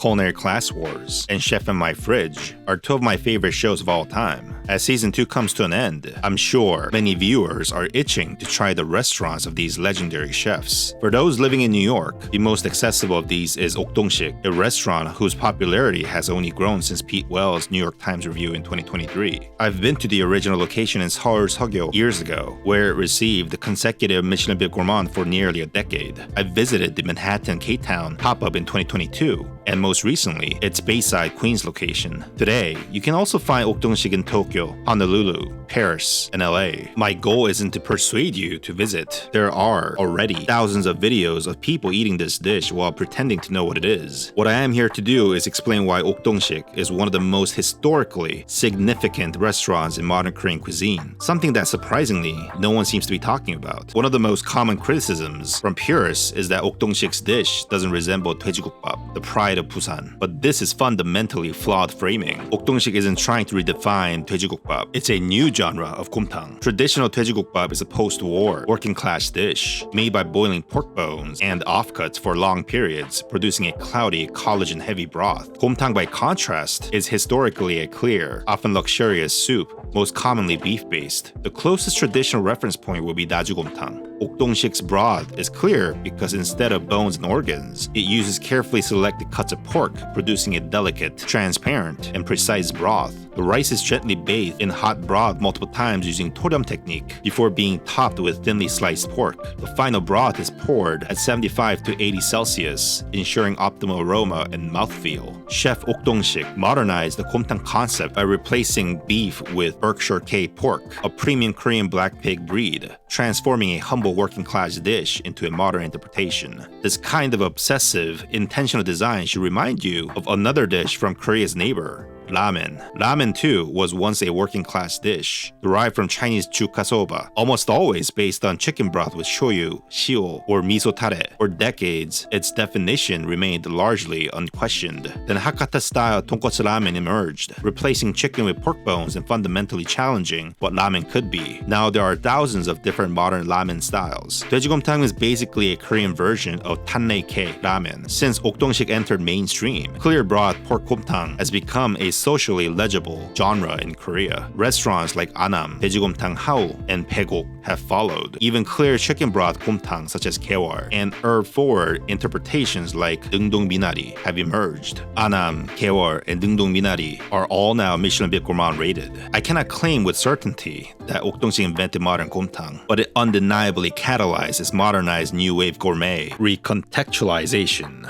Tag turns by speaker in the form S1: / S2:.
S1: Culinary Class Wars, and Chef in My Fridge are two of my favorite shows of all time. As season 2 comes to an end, I'm sure many viewers are itching to try the restaurants of these legendary chefs. For those living in New York, the most accessible of these is Okdongsik, a restaurant whose popularity has only grown since Pete Wells' New York Times review in 2023. I've been to the original location in Seoul Seogyo years ago, where it received the consecutive Michelin Bib Gourmand for nearly a decade. I visited the Manhattan K-Town pop-up in 2022, and most recently, its Bayside, Queens location. Today, you can also find Okdongsik in Tokyo, Honolulu, Paris, and LA. My goal isn't to persuade you to visit. There are already thousands of videos of people eating this dish while pretending to know what it is. What I am here to do is explain why Okdongsik is one of the most historically significant restaurants in modern Korean cuisine, something that surprisingly no one seems to be talking about. One of the most common criticisms from purists is that Okdongsik's dish doesn't resemble 돼지국밥, the pride of Busan. But this is fundamentally flawed framing. Okdongsik isn't trying to redefine 돼지국밥. It's a new genre of 곰탕. Traditional 돼지국밥 is a post-war, working-class dish made by boiling pork bones and offcuts for long periods, producing a cloudy, collagen-heavy broth. 곰탕, by contrast, is historically a clear, often luxurious soup, most commonly beef-based. The closest traditional reference point would be 다주곰탕. Okdongsik's broth is clear because instead of bones and organs, it uses carefully selected cuts of pork, producing a delicate, transparent, and precise broth. The rice is gently bathed in hot broth multiple times using toryum technique before being topped with thinly sliced pork. The final broth is poured at 75 to 80 Celsius, ensuring optimal aroma and mouthfeel. Chef Okdongsik modernized the 곰탕 concept by replacing beef with Berkshire K pork, a premium Korean black pig breed, transforming a humble working-class dish into a modern interpretation. This kind of obsessive, intentional design should remind you of another dish from Korea's neighbor, ramen. Ramen, too, was once a working-class dish, derived from Chinese chuka soba, almost always based on chicken broth with shoyu, shio, or miso tare. For decades, its definition remained largely unquestioned. Then Hakata-style tonkotsu ramen emerged, replacing chicken with pork bones and fundamentally challenging what ramen could be. Now there are thousands of different modern ramen styles. 돼지곰탕 is basically a Korean version of tanreike ramen. Since Okdongsik entered mainstream, clear broth pork 곰탕 has become a socially legible genre in Korea. Restaurants like Anam, 돼지곰탕 Hao, and Paegok have followed. Even clear chicken broth 곰탕 such as Gaewar and herb-forward interpretations like Deungdong Minari have emerged. Anam, Gaewar, and Deungdong Minari are all now Michelin Bib Gourmand rated. I cannot claim with certainty that Okdongsik invented modern 곰탕, but it undeniably catalyzed its modernized new wave gourmet recontextualization.